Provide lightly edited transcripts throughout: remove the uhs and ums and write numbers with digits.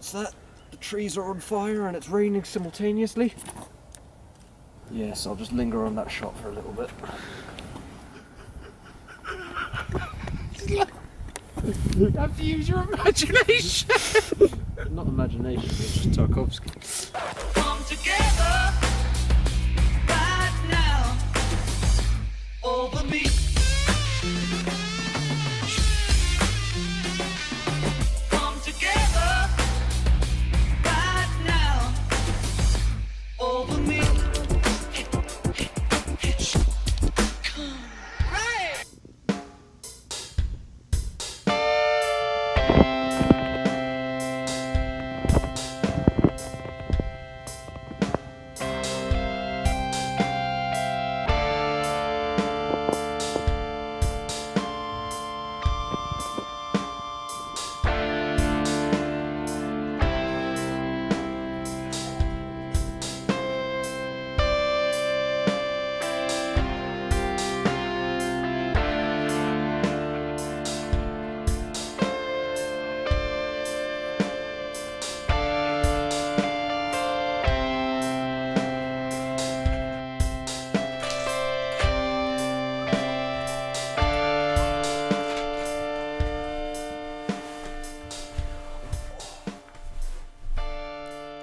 What's that? The trees are on fire and it's raining simultaneously? Yes, I'll just linger on that shot for a little bit. You have to use your imagination. Not imagination, it's just Tarkovsky. Come together right now over me. Come together right now over me. Right.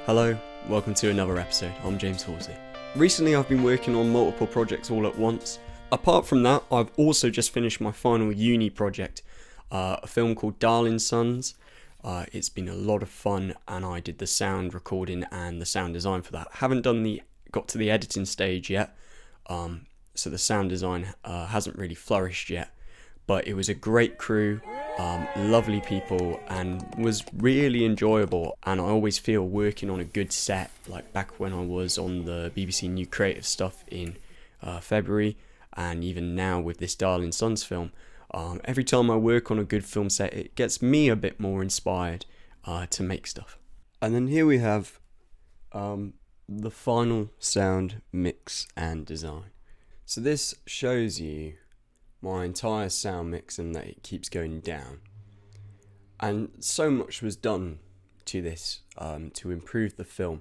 Hello, welcome to another episode. I'm James Horsley. Recently I've been working on multiple projects all at once. Apart from that, I've also just finished my final uni project, a film called Darling Sons. It's been a lot of fun and I did the sound recording and the sound design for that. Haven't got to the editing stage yet, so the sound design hasn't really flourished yet. But it was a great crew, lovely people, and was really enjoyable. And I always feel working on a good set, like back when I was on the BBC New Creative stuff in February, and even now with this Darling Sons film, every time I work on a good film set, it gets me a bit more inspired to make stuff. And then here we have the final sound mix and design. So this shows you my entire sound mix and that it keeps going down, and so much was done to this to improve the film.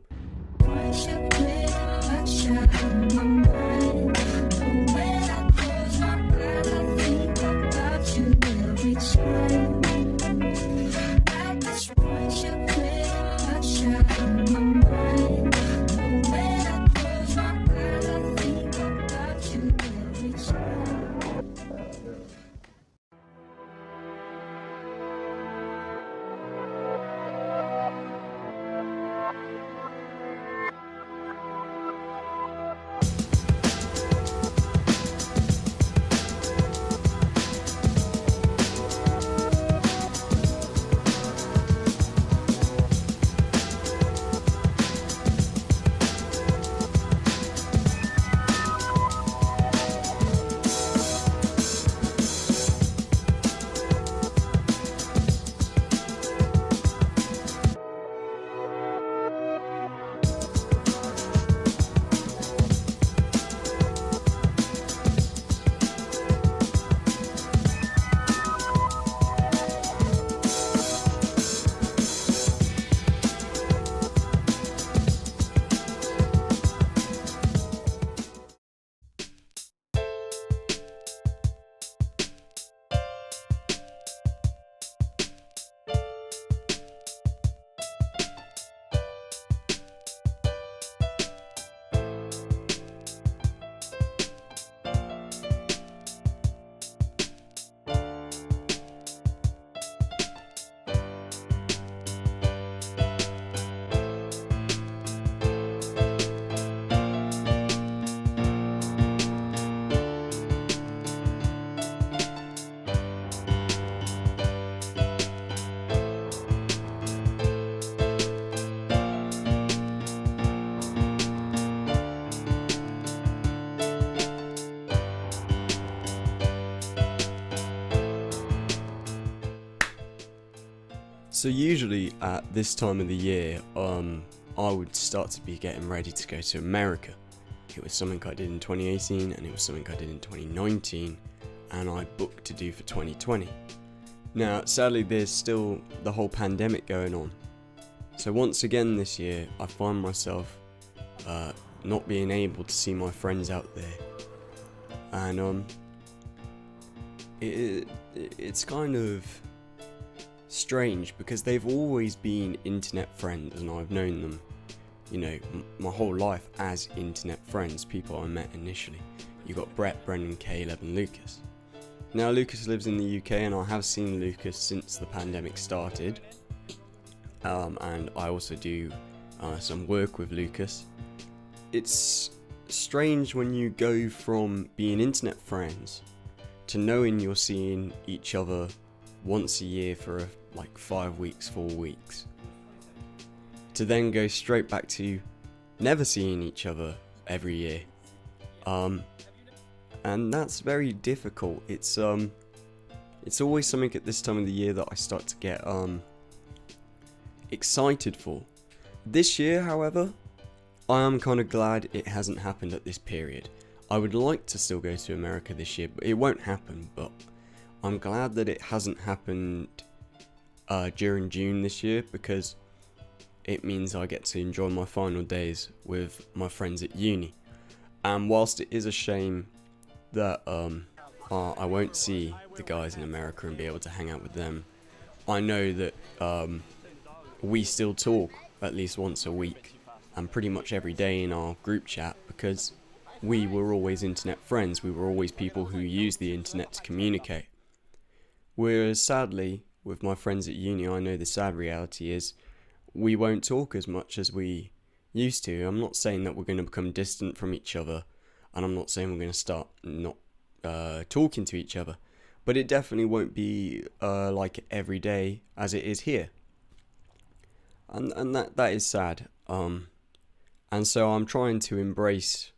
So usually at this time of the year, I would start to be getting ready to go to America. It was something I did in 2018 and it was something I did in 2019 and I booked to do for 2020. Now, sadly, there's still the whole pandemic going on, So once again this year, I find myself not being able to see my friends out there, and it's kind of strange because they've always been internet friends, and I've known them, you know, my whole life as internet friends, people I met initially. You got Brett, Brendan, Caleb, and Lucas. Now Lucas lives in the UK, and I have seen Lucas since the pandemic started, and I also do some work with Lucas. It's strange when you go from being internet friends to knowing you're seeing each other once a year for like 5 weeks, 4 weeks, to then go straight back to never seeing each other every year. And that's very difficult. It's always something at this time of the year that I start to get excited for. This year, however, I am kind of glad it hasn't happened at this period. I would like to still go to America this year, but it won't happen. But I'm glad that it hasn't happened during June this year, because it means I get to enjoy my final days with my friends at uni. And whilst it is a shame that I won't see the guys in America and be able to hang out with them, I know that we still talk at least once a week and pretty much every day in our group chat, because we were always internet friends. We were always people who used the internet to communicate. Whereas sadly, with my friends at uni, I know the sad reality is we won't talk as much as we used to. I'm not saying that we're going to become distant from each other, and I'm not saying we're going to start not talking to each other, but it definitely won't be like every day as it is here, and that is sad. And so I'm trying to embrace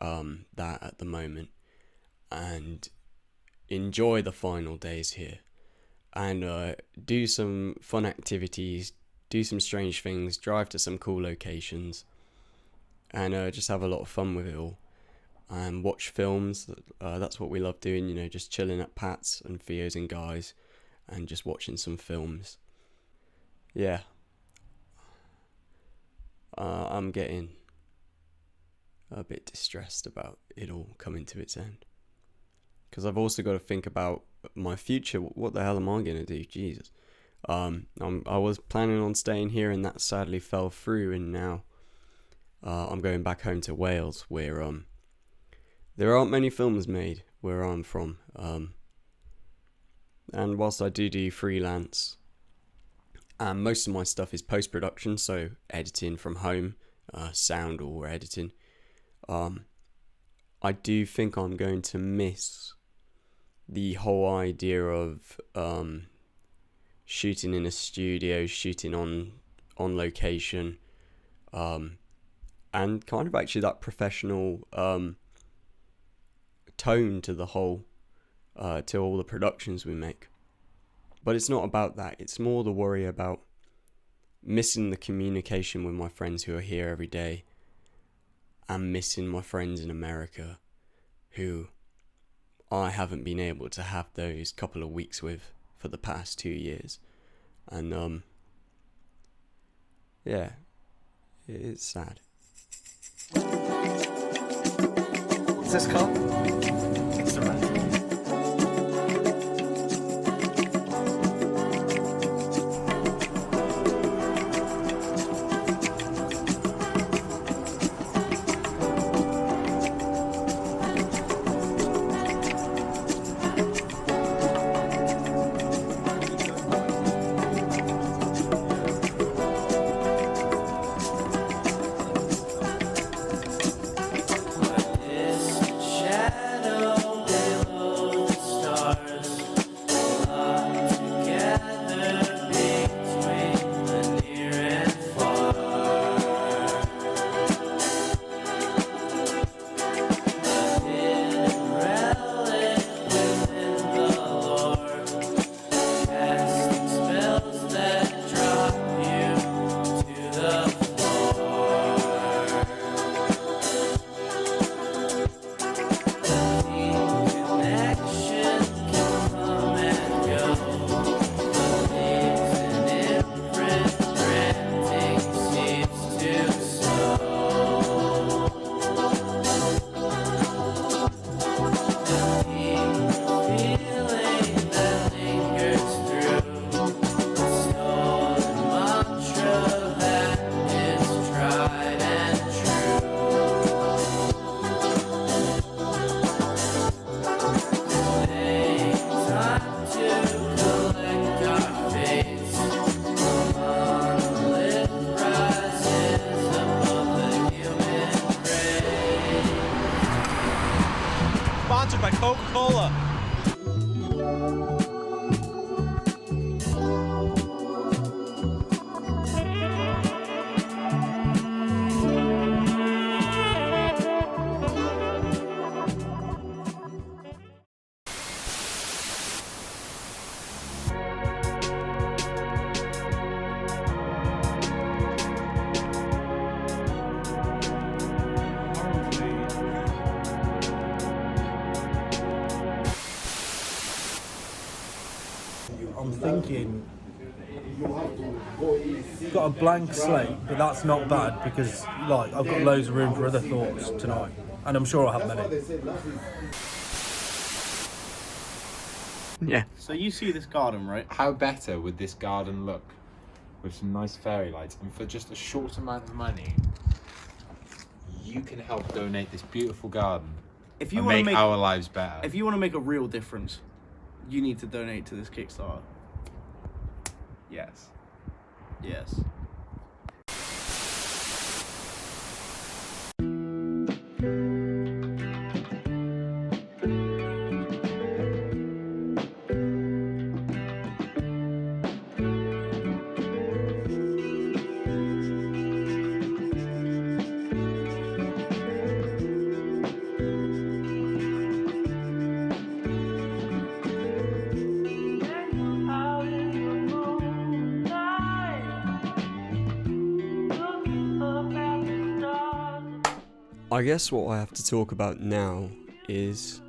that at the moment and enjoy the final days here, and do some fun activities, do some strange things, drive to some cool locations, and just have a lot of fun with it all, and watch films. That's what we love doing, you know, just chilling at Pat's and Theo's and Guy's and just watching some films. Yeah. I'm getting a bit distressed about it all coming to its end, because I've also got to think about my future. What the hell am I going to do? Jesus. I was planning on staying here, and that sadly fell through, and now I'm going back home to Wales, where there aren't many films made where I'm from, and whilst I do freelance, and most of my stuff is post-production, so editing from home, sound or editing, I do think I'm going to miss the whole idea of shooting in a studio, shooting on location, and kind of actually that professional tone to the whole, to all the productions we make. But it's not about that. It's more the worry about missing the communication with my friends who are here every day, and missing my friends in America who I haven't been able to have those couple of weeks with for the past 2 years. And yeah, it's sad. Is this car? It's the right. Shadow thinking, got a blank slate, but that's not bad because like I've got loads of room for other thoughts tonight, and I'm sure I'll have many. Yeah. So you see this garden, right? How better would this garden look with some nice fairy lights? And for just a short amount of money, you can help donate this beautiful garden If you and want to make make our lives better. if you want to make a real difference, you need to donate to this Kickstarter. Yes. Yes. I guess what I have to talk about now is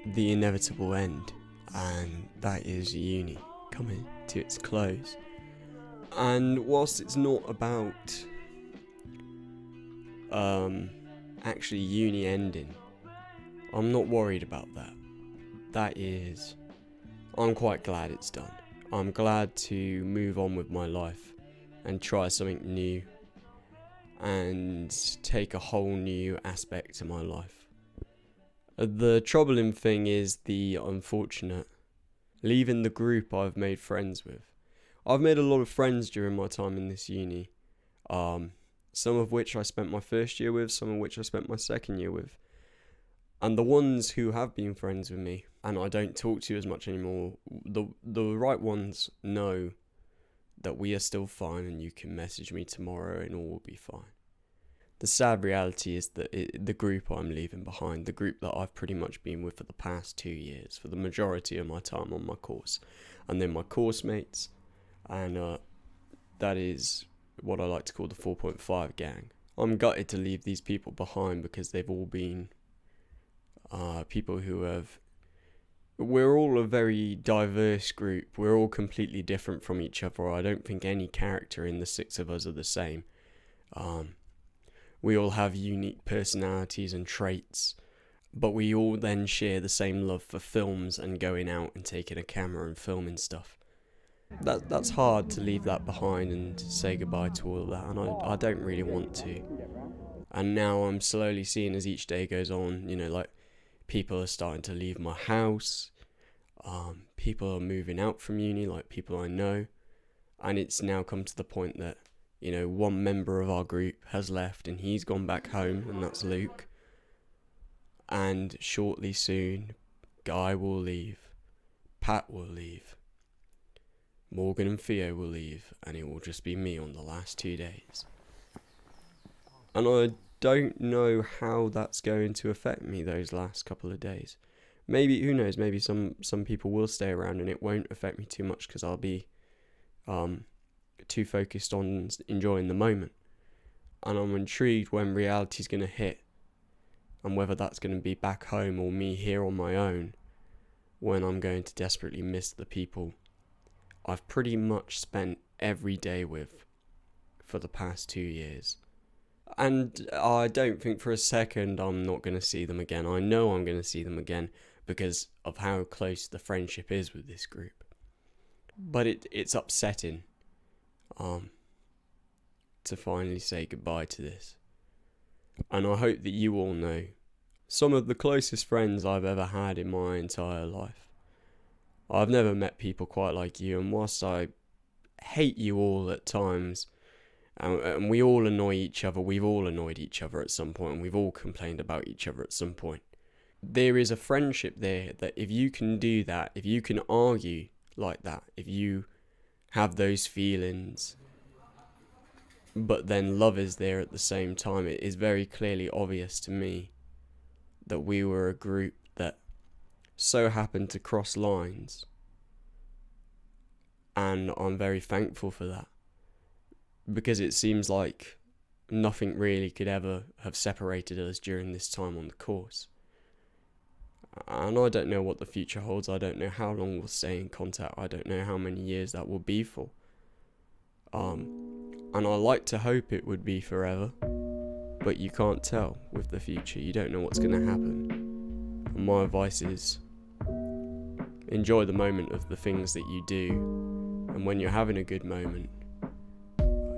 the inevitable end, and that is uni coming to its close. And whilst it's not about actually uni ending, I'm not worried about that. I'm quite glad it's done. I'm glad to move on with my life and try something new and take a whole new aspect to my life. The troubling thing is the unfortunate leaving the group I've made friends with. I've made a lot of friends during my time in this uni, some of which I spent my first year with, some of which I spent my second year with. And the ones who have been friends with me and I don't talk to as much anymore, the right ones know that we are still fine and you can message me tomorrow and all will be fine. The sad reality is that the group I'm leaving behind, the group that I've pretty much been with for the past 2 years, for the majority of my time on my course, and then my course mates, and that is what I like to call the 4.5 gang. I'm gutted to leave these people behind because they've all been people who have... We're all a very diverse group. We're all completely different from each other. I don't think any character in the 6 of us are the same. We all have unique personalities and traits, but we all then share the same love for films and going out and taking a camera and filming stuff. That's hard to leave that behind and say goodbye to all of that, and I don't really want to. And now I'm slowly seeing as each day goes on, like people are starting to leave my house, people are moving out from uni, like people I know, and it's now come to the point that one member of our group has left and he's gone back home, and that's Luke. And shortly soon, Guy will leave, Pat will leave, Morgan and Theo will leave, and it will just be me on the last 2 days. And I don't know how that's going to affect me those last couple of days. Maybe, who knows, maybe some people will stay around and it won't affect me too much because I'll be too focused on enjoying the moment. And I'm intrigued when reality's going to hit, and whether that's going to be back home or me here on my own, when I'm going to desperately miss the people I've pretty much spent every day with for the past 2 years. And I don't think for a second I'm not going to see them again. I know I'm going to see them again because of how close the friendship is with this group. But it's upsetting to finally say goodbye to this. And I hope that you all know some of the closest friends I've ever had in my entire life. I've never met people quite like you, and whilst I hate you all at times, and we all annoy each other, we've all annoyed each other at some point, and we've all complained about each other at some point. There is a friendship there that if you can do that, if you can argue like that, if you have those feelings, but then love is there at the same time, it is very clearly obvious to me that we were a group that so happened to cross lines, and I'm very thankful for that, because it seems like nothing really could ever have separated us during this time on the course. And I don't know what the future holds. I don't know how long we'll stay in contact. I don't know how many years that will be for. And I like to hope it would be forever, but you can't tell with the future. You don't know what's going to happen. And my advice is, enjoy the moment of the things that you do, and when you're having a good moment,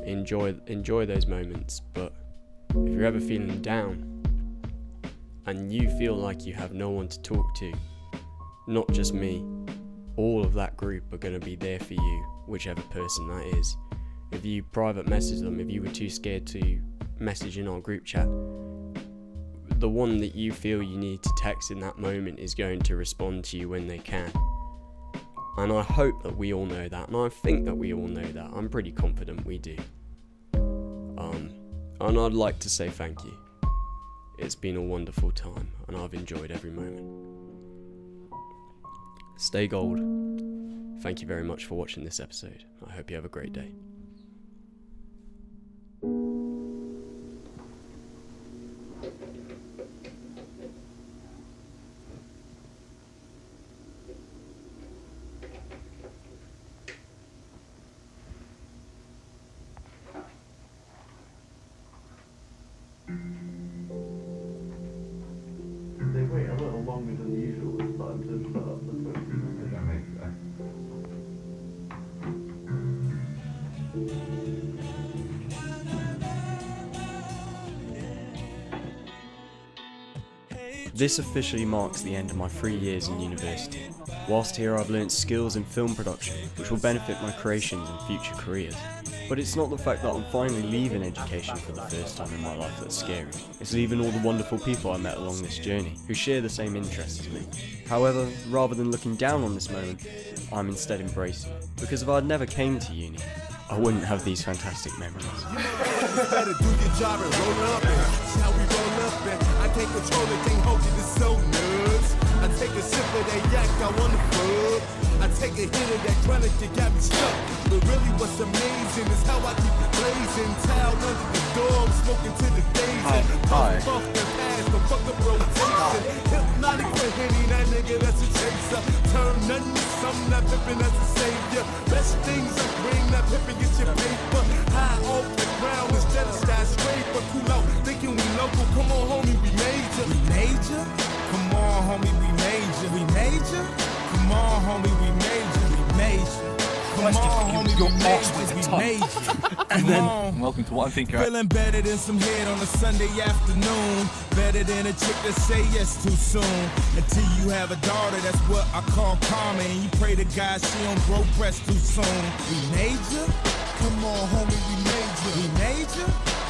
enjoy those moments. But if you're ever feeling down and you feel like you have no one to talk to, not just me, all of that group are going to be there for you, whichever person that is. If you private message them, if you were too scared to message in our group chat, the one that you feel you need to text in that moment is going to respond to you when they can. And I hope that we all know that, and I think that we all know that. I'm pretty confident we do. And I'd like to say thank you. It's been a wonderful time, and I've enjoyed every moment. Stay gold. Thank you very much for watching this episode. I hope you have a great day. They wait a little longer than usual this time to put up the photos. That makes This officially marks the end of my 3 years in university. Whilst here I've learnt skills in film production, which will benefit my creations and future careers. But it's not the fact that I'm finally leaving education for the first time in my life that's scary. It's leaving all the wonderful people I met along this journey, who share the same interests as me. However, rather than looking down on this moment, I'm instead embracing it. Because if I'd never came to uni, I wouldn't have these fantastic memories. Better do your job and roll up and shall we roll up and I can't control it, can't hold it, it's so nuts. I take a sip of that yak, I wanna fuck. I take a hit of that chronic, it got me stuck. But really what's amazing is how I keep blazing. Towel under the door, smoking to the days. Hi. Fuck the past, the fuck the rotation. Hypnotic for Henny, that nigga that's a chaser. Turn nothing to something, not pimping as a savior. Best things I bring, not pimping, get your paper. High off the ground instead of skyscraper. Cool out, thinking we local. Come on, homie, we major. We major? Come on, homie, we major. We major? Come on, homie, we major. We major. Come on, homie, we major. And then, welcome to what I think you're at. Feeling better than some head on a Sunday afternoon. Better than a chick that say yes too soon. Until you have a daughter, that's what I call karma. And you pray to God she don't grow breasts too soon. We major? Come on, homie, we major. We major?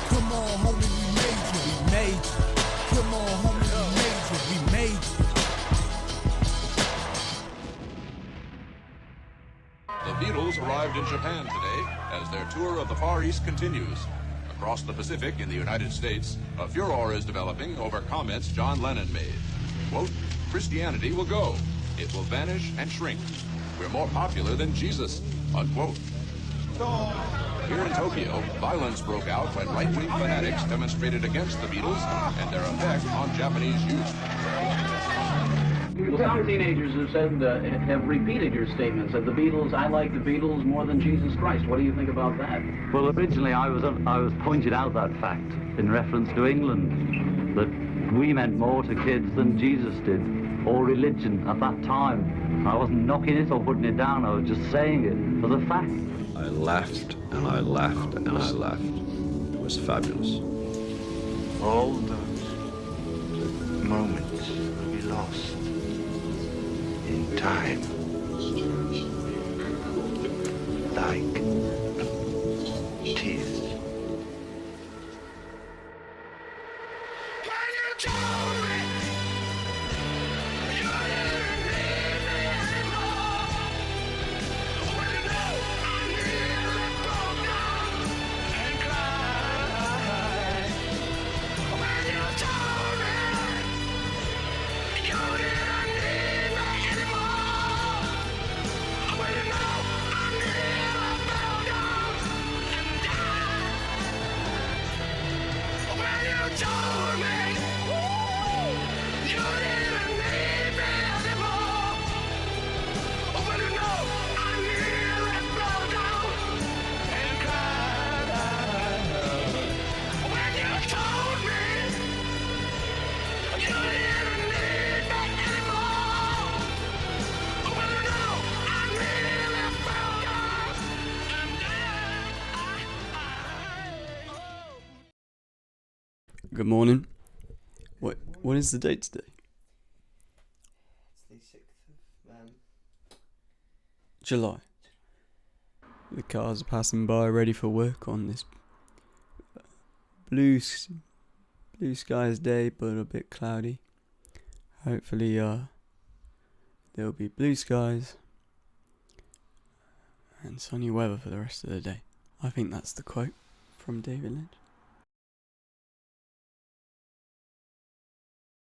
Come on, homie, we major. We major. Come on, homie, we major. We major. The Beatles arrived in Japan today as their tour of the Far East continues. Across the Pacific in the United States, a furor is developing over comments John Lennon made. Quote, Christianity will go. It will vanish and shrink. We're more popular than Jesus. Unquote. Here in Tokyo, violence broke out when right-wing fanatics demonstrated against the Beatles and their effect on Japanese youth. Well, some teenagers have said, have repeated your statement, said the Beatles, I like the Beatles more than Jesus Christ. What do you think about that? Well, originally I was pointed out that fact in reference to England, that we meant more to kids than Jesus did, or religion at that time. I wasn't knocking it or putting it down, I was just saying it as a fact. I laughed and I laughed and I laughed. It was fabulous. All those moments will be lost in time, like tears. Good morning. What is the date today? It's the 6th of July. The cars are passing by, ready for work on this blue skies day, but a bit cloudy. Hopefully, there'll be blue skies and sunny weather for the rest of the day. I think that's the quote from David Lynch.